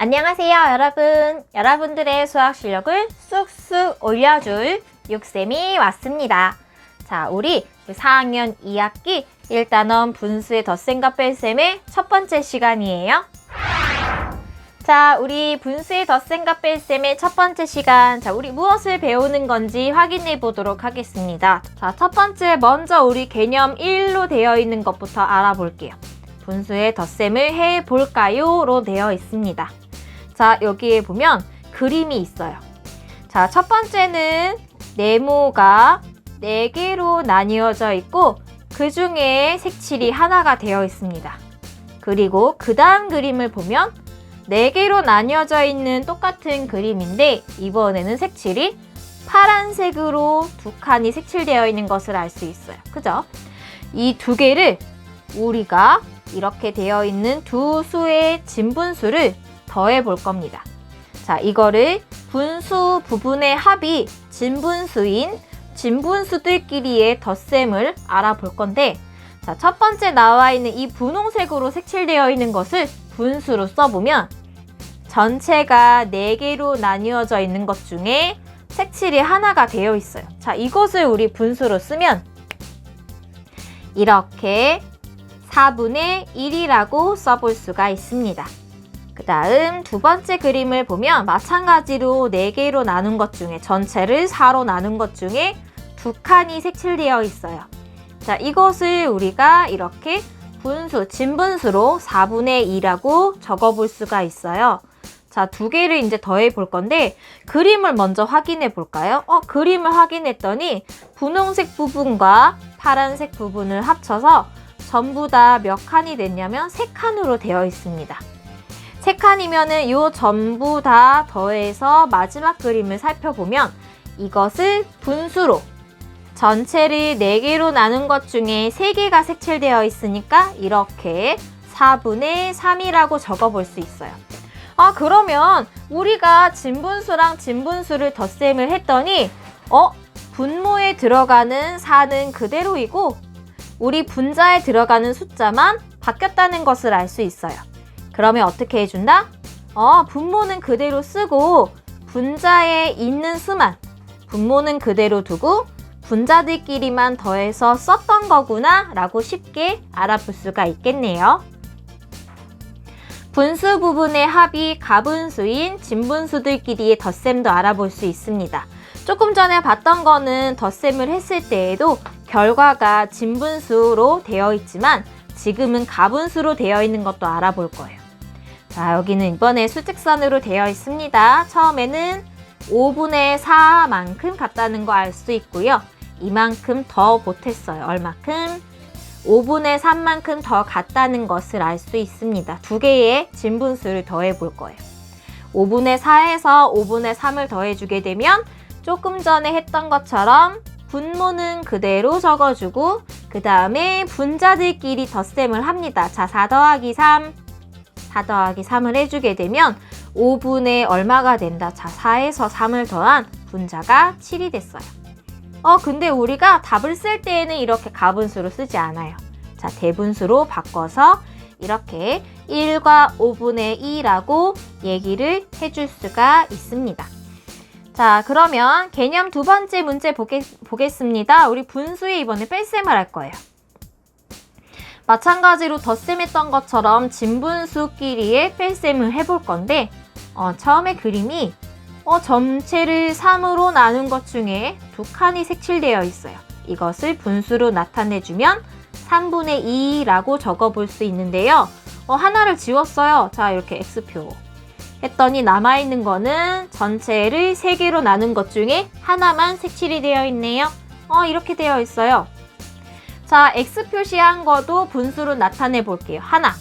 안녕하세요, 여러분. 여러분들의 수학 실력을 쑥쑥 올려줄 육쌤이 왔습니다. 자, 우리 4학년 2학기 1단원 분수의 덧셈과 뺄셈의 첫 번째 시간이에요. 자, 우리 분수의 덧셈과 뺄셈의 첫 번째 시간. 자, 우리 무엇을 배우는 건지 확인해 보도록 하겠습니다. 자, 첫 번째 먼저 우리 개념 1로 되어 있는 것부터 알아볼게요. 분수의 덧셈을 해볼까요? 로 되어 있습니다. 자, 여기에 보면 그림이 있어요. 자, 첫 번째는 네모가 4개로 나뉘어져 있고 그 중에 색칠이 하나가 되어 있습니다. 그리고 그 다음 그림을 보면 4개로 나뉘어져 있는 똑같은 그림인데 이번에는 색칠이 파란색으로 2칸이 색칠되어 있는 것을 알 수 있어요. 그죠? 이 두 개를 우리가 이렇게 되어 있는 두 수의 진분수를 더해 볼 겁니다. 자, 이거를 분수 부분의 합이 진분수인 진분수들끼리의 덧셈을 알아볼 건데, 자, 첫 번째 나와 있는 이 분홍색으로 색칠되어 있는 것을 분수로 써보면 전체가 4개로 나뉘어져 있는 것 중에 색칠이 하나가 되어 있어요. 자, 이것을 우리 분수로 쓰면 이렇게 4분의 1이라고 써볼 수가 있습니다. 그 다음 두 번째 그림을 보면 마찬가지로 4개로 나눈 것 중에 전체를 4로 나눈 것 중에 2칸이 색칠되어 있어요. 자, 이것을 우리가 이렇게 분수, 진분수로 4분의 2라고 적어볼 수가 있어요. 자, 두 개를 이제 더해 볼 건데 그림을 먼저 확인해 볼까요? 그림을 확인했더니 분홍색 부분과 파란색 부분을 합쳐서 전부 다 몇 칸이 됐냐면 3칸으로 되어 있습니다. 3칸이면은 요 전부 다 더해서 마지막 그림을 살펴보면 이것을 분수로 전체를 4개로 나눈 것 중에 3개가 색칠되어 있으니까 이렇게 4분의 3이라고 적어볼 수 있어요. 그러면 우리가 진분수랑 진분수를 덧셈을 했더니 분모에 들어가는 4는 그대로이고 우리 분자에 들어가는 숫자만 바뀌었다는 것을 알 수 있어요. 그러면 어떻게 해준다? 분모는 그대로 쓰고 분자에 있는 수만 분모는 그대로 두고 분자들끼리만 더해서 썼던 거구나 라고 쉽게 알아볼 수가 있겠네요. 분수 부분의 합이 가분수인 진분수들끼리의 덧셈도 알아볼 수 있습니다. 조금 전에 봤던 거는 덧셈을 했을 때에도 결과가 진분수로 되어 있지만 지금은 가분수로 되어 있는 것도 알아볼 거예요. 자, 여기는 이번에 수직선으로 되어 있습니다. 처음에는 5분의 4만큼 같다는 거 알 수 있고요. 이만큼 더 못했어요. 얼마큼? 5분의 3만큼 더 같다는 것을 알 수 있습니다. 두 개의 진분수를 더해 볼 거예요. 5분의 4에서 5분의 3을 더해주게 되면 조금 전에 했던 것처럼 분모는 그대로 적어주고 그 다음에 분자들끼리 덧셈을 합니다. 자, 4 더하기 3, 4 더하기 3을 해주게 되면 5분의 얼마가 된다? 자, 4에서 3을 더한 분자가 7이 됐어요. 근데 우리가 답을 쓸 때에는 이렇게 가분수로 쓰지 않아요. 자, 대분수로 바꿔서 이렇게 1과 5분의 2라고 얘기를 해줄 수가 있습니다. 자, 그러면 개념 두 번째 문제 보겠습니다. 우리 분수에 이번에 뺄셈을 할 거예요. 마찬가지로 덧셈했던 것처럼 진분수끼리의 뺄셈을 해볼 건데 처음에 그림이 전체를 3으로 나눈 것 중에 2칸이 색칠되어 있어요. 이것을 분수로 나타내주면 3분의 2라고 적어볼 수 있는데요. 하나를 지웠어요. 자, 이렇게 X표 했더니 남아있는 거는 전체를 3개로 나눈 것 중에 하나만 색칠이 되어 있네요. 이렇게 되어 있어요. 자, X 표시한 것도 분수로 나타내 볼게요. 하나.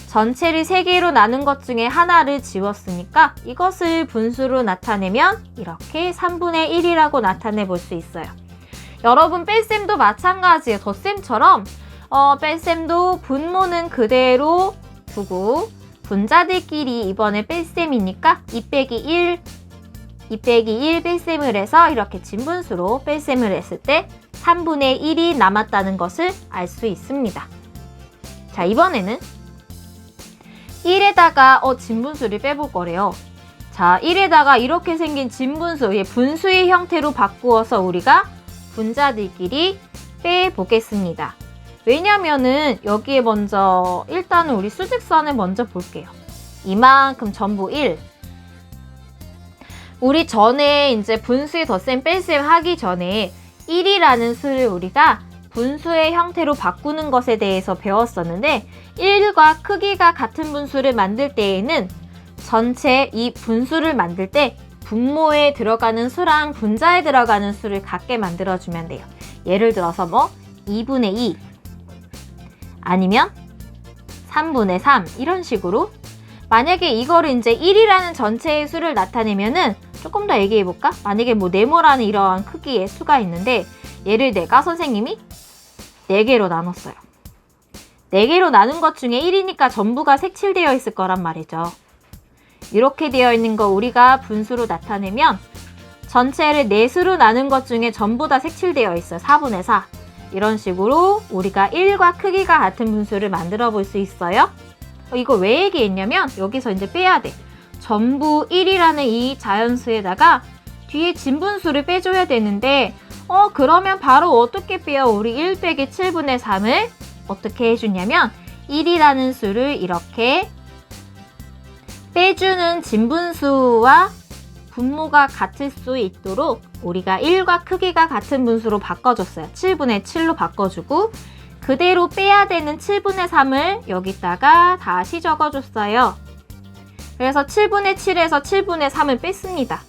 전체를 3개로 나눈 것 중에 하나를 지웠으니까 이것을 분수로 나타내면 이렇게 3분의 1이라고 나타내 볼 수 있어요. 여러분, 뺄셈도 마찬가지예요. 덧셈처럼 뺄셈도 분모는 그대로 두고 분자들끼리 이번에 뺄셈이니까 2 빼기 1 뺄셈을 해서 이렇게 진분수로 뺄셈을 했을 때 3분의 1이 남았다는 것을 알 수 있습니다. 자, 이번에는 1에다가 진분수를 빼볼 거래요. 자, 1에다가 이렇게 생긴 진분수, 분수의 형태로 바꾸어서 우리가 분자들끼리 빼보겠습니다. 왜냐면은 여기에 먼저 일단은 우리 수직선을 먼저 볼게요. 이만큼 전부 1. 우리 전에 이제 분수의 덧셈 뺄셈 하기 전에 1이라는 수를 우리가 분수의 형태로 바꾸는 것에 대해서 배웠었는데 1과 크기가 같은 분수를 만들 때에는 전체 이 분수를 만들 때 분모에 들어가는 수랑 분자에 들어가는 수를 같게 만들어주면 돼요. 예를 들어서 2분의 2 아니면 3분의 3 이런 식으로 만약에 이거를 이제 1이라는 전체의 수를 나타내면은 조금 더 얘기해볼까? 만약에 네모라는 이러한 크기의 수가 있는데 얘를 내가 선생님이 4개로 나눴어요. 4개로 나눈 것 중에 1이니까 전부가 색칠되어 있을 거란 말이죠. 이렇게 되어 있는 거 우리가 분수로 나타내면 전체를 4수로 나눈 것 중에 전부 다 색칠되어 있어요. 4분의 4. 이런 식으로 우리가 1과 크기가 같은 분수를 만들어 볼 수 있어요. 이거 왜 얘기했냐면 여기서 이제 빼야 돼. 전부 1이라는 이 자연수에다가 뒤에 진분수를 빼줘야 되는데 그러면 바로 어떻게 빼요? 우리 1 빼기 7분의 3을 어떻게 해주냐면 1이라는 수를 이렇게 빼주는 진분수와 분모가 같을 수 있도록 우리가 1과 크기가 같은 분수로 바꿔줬어요. 7분의 7로 바꿔주고 그대로 빼야 되는 7분의 3을 여기다가 다시 적어줬어요. 그래서 7분의 7에서 7분의 3을 뺐습니다.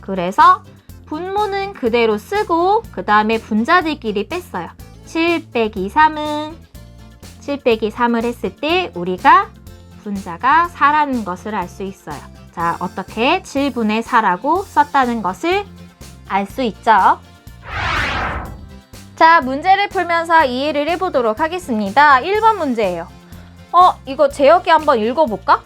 그래서 분모는 그대로 쓰고 그 다음에 분자들끼리 뺐어요. 7 빼기 3은 7 빼기 3을 했을 때 우리가 분자가 4라는 것을 알 수 있어요. 자, 어떻게 7분의 4라고 썼다는 것을 알 수 있죠. 자, 문제를 풀면서 이해를 해보도록 하겠습니다. 1번 문제예요. 이거 재혁이 한번 읽어볼까?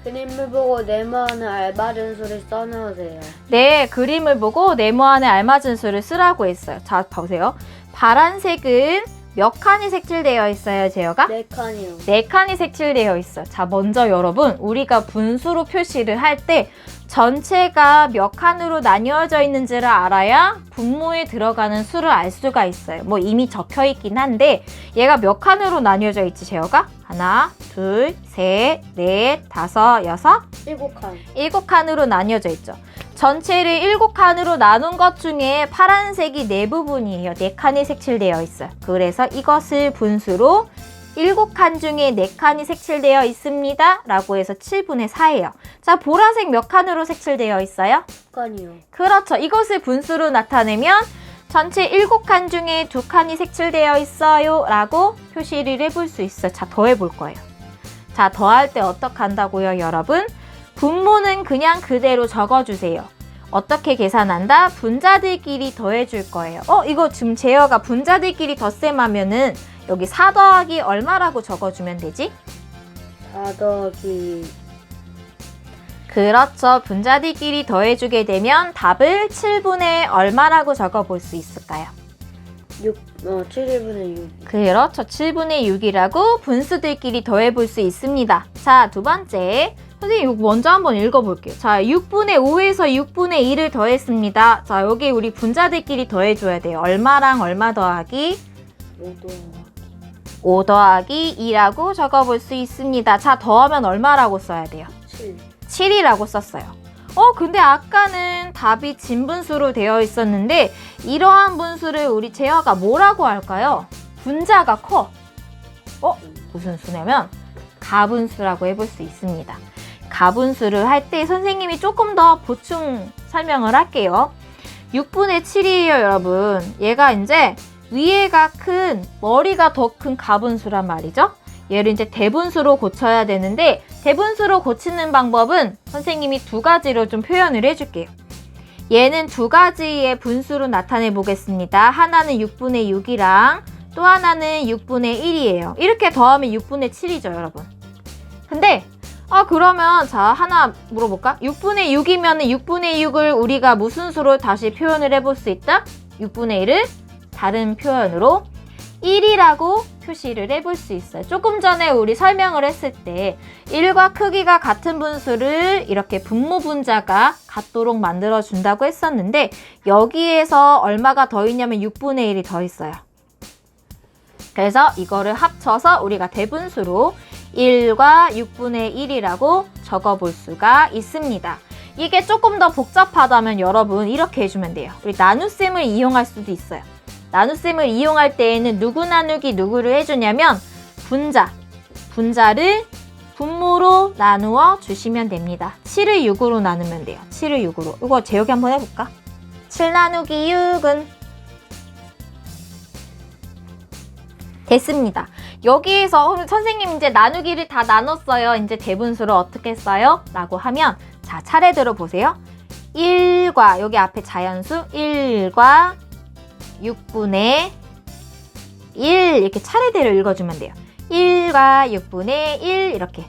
그림을 보고 네모안에 알맞은 수를 써놓으세요. 네, 그림을 보고 네모안에 알맞은 수를 쓰라고 했어요. 자, 보세요. 파란색은 몇 칸이 색칠되어 있어요, 재혁아? 4칸이요. 4칸이 색칠되어 있어요. 자, 먼저 여러분, 우리가 분수로 표시를 할 때 전체가 몇 칸으로 나뉘어져 있는지를 알아야 분모에 들어가는 수를 알 수가 있어요. 이미 적혀 있긴 한데 얘가 몇 칸으로 나뉘어져 있지, 재혁아? 하나, 둘, 셋, 넷, 다섯, 여섯? 7칸. 7칸으로 나뉘어져 있죠. 전체를 7칸으로 나눈 것 중에 파란색이 4부분이에요. 4칸이 색칠되어 있어요. 그래서 이것을 분수로 7칸 중에 4칸이 색칠되어 있습니다. 라고 해서 7분의 4예요. 자, 보라색 몇 칸으로 색칠되어 있어요? 2칸이요. 그렇죠. 이것을 분수로 나타내면 전체 7칸 중에 2칸이 색칠되어 있어요. 라고 표시를 해볼 수 있어요. 자, 더해볼 거예요. 자, 더할 때 어떻게 한다고요, 여러분? 분모는 그냥 그대로 적어주세요. 어떻게 계산한다? 분자들끼리 더해줄 거예요. 이거 지금 재혁아 분자들끼리 덧셈하면은 여기 4 더하기 얼마라고 적어주면 되지? 4 더하기 그렇죠. 분자들끼리 더해주게 되면 답을 7분의 얼마라고 적어볼 수 있을까요? 7분의 6. 그렇죠. 7분의 6이라고 분수들끼리 더해볼 수 있습니다. 자, 두 번째. 선생님 이거 먼저 한번 읽어볼게요. 자, 6분의 5에서 6분의 2를 더했습니다. 자, 여기 우리 분자들끼리 더해줘야 돼요. 얼마랑 얼마 더하기? 5 더하기 2라고 적어볼 수 있습니다. 자, 더하면 얼마라고 써야 돼요? 7. 7이라고 썼어요. 근데 아까는 답이 진분수로 되어 있었는데 이러한 분수를 우리 재혁아 뭐라고 할까요? 분자가 커. 무슨 수냐면 가분수라고 해볼 수 있습니다. 가분수를 할 때 선생님이 조금 더 보충 설명을 할게요. 6분의 7이에요, 여러분. 얘가 이제 위에가 큰, 머리가 더 큰 가분수란 말이죠. 얘를 이제 대분수로 고쳐야 되는데 대분수로 고치는 방법은 선생님이 2가지로 좀 표현을 해줄게요. 얘는 2가지의 분수로 나타내 보겠습니다. 하나는 6분의 6이랑 또 하나는 6분의 1이에요. 이렇게 더하면 6분의 7이죠, 여러분. 근데 그러면 자 하나 물어볼까? 6분의 6이면 6분의 6을 우리가 무슨 수로 다시 표현을 해볼 수 있다? 6분의 1을 다른 표현으로 1이라고 표시를 해볼 수 있어요. 조금 전에 우리 설명을 했을 때 1과 크기가 같은 분수를 이렇게 분모 분자가 같도록 만들어 준다고 했었는데 여기에서 얼마가 더 있냐면 6분의 1이 더 있어요. 그래서 이거를 합쳐서 우리가 대분수로 1과 6분의 1이라고 적어볼 수가 있습니다. 이게 조금 더 복잡하다면 여러분 이렇게 해주면 돼요. 우리 나눗셈을 이용할 수도 있어요. 나눗셈을 이용할 때에는 누구 나누기 누구를 해주냐면 분자를 분모로 나누어 주시면 됩니다. 7을 6으로 나누면 돼요. 7을 6으로. 이거 재혁이 한번 해볼까? 7 나누기 6은 됐습니다. 여기에서 선생님 이제 나누기를 다 나눴어요. 이제 대분수를 어떻게 써요? 라고 하면 자 차례대로 보세요. 1과 여기 앞에 자연수 1과 6분의 1 이렇게 차례대로 읽어주면 돼요. 1과 6분의 1 이렇게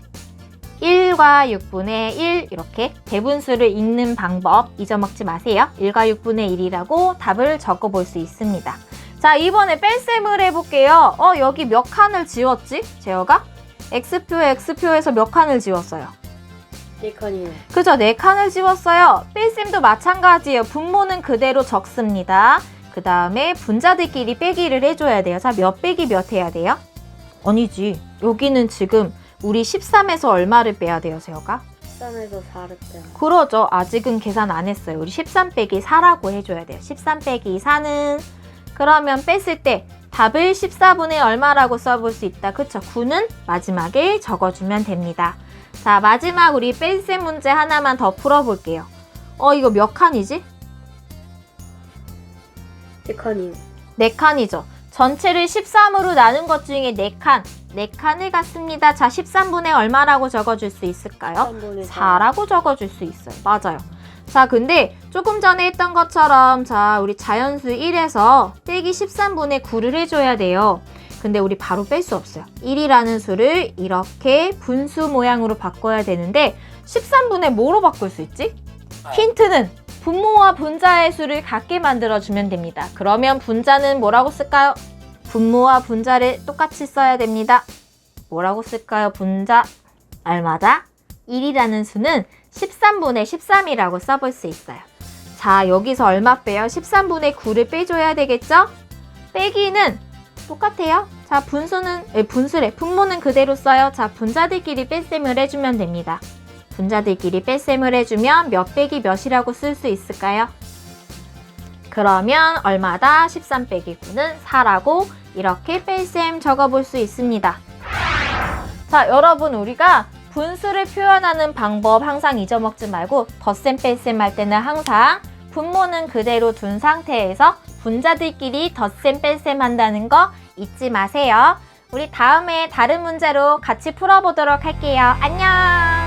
1과 6분의 1 이렇게 대분수를 읽는 방법 잊어먹지 마세요. 1과 6분의 1이라고 답을 적어볼 수 있습니다. 자 이번에 뺄셈을 해볼게요. 여기 몇 칸을 지웠지? 재혁아? X표에서 몇 칸을 지웠어요? 4칸이요. 그죠? 4칸을 지웠어요. 뺄셈도 마찬가지예요. 분모는 그대로 적습니다. 그 다음에 분자들끼리 빼기를 해줘야 돼요. 자, 몇 빼기 몇 해야 돼요? 아니지. 여기는 지금 우리 13에서 얼마를 빼야 돼요, 재혁아? 13에서 4를 빼요. 그러죠. 아직은 계산 안 했어요. 우리 13 빼기 4라고 해줘야 돼요. 13 빼기 4는 그러면 뺐을 때 답을 14분의 얼마라고 써볼 수 있다. 그쵸? 9는 마지막에 적어주면 됩니다. 자, 마지막 우리 뺄셈 문제 하나만 더 풀어볼게요. 이거 몇 칸이지? 4칸이요. 4칸이죠. 전체를 13으로 나눈 것 중에 4칸. 4칸을 갖습니다. 자, 13분의 얼마라고 적어줄 수 있을까요? 13분의 4라고 적어줄 수 있어요. 맞아요. 자, 근데 조금 전에 했던 것처럼 자, 우리 자연수 1에서 빼기 13분의 9를 해줘야 돼요. 근데 우리 바로 뺄 수 없어요. 1이라는 수를 이렇게 분수 모양으로 바꿔야 되는데 13분의 뭐로 바꿀 수 있지? 힌트는 분모와 분자의 수를 같게 만들어주면 됩니다. 그러면 분자는 뭐라고 쓸까요? 분모와 분자를 똑같이 써야 됩니다. 뭐라고 쓸까요? 분자 얼마다? 1이라는 수는 13분의 13이라고 써볼 수 있어요. 자, 여기서 얼마 빼요? 13분의 9를 빼줘야 되겠죠? 빼기는 똑같아요. 자, 분모는 그대로 써요. 자, 분자들끼리 뺄셈을 해주면 됩니다. 분자들끼리 뺄셈을 해주면 몇 빼기 몇이라고 쓸 수 있을까요? 그러면 얼마다? 13 빼기 9는 4라고 이렇게 뺄셈 적어볼 수 있습니다. 자, 여러분 우리가 분수를 표현하는 방법 항상 잊어먹지 말고 덧셈 뺄셈 할 때는 항상 분모는 그대로 둔 상태에서 분자들끼리 덧셈 뺄셈 한다는 거 잊지 마세요. 우리 다음에 다른 문제로 같이 풀어보도록 할게요. 안녕!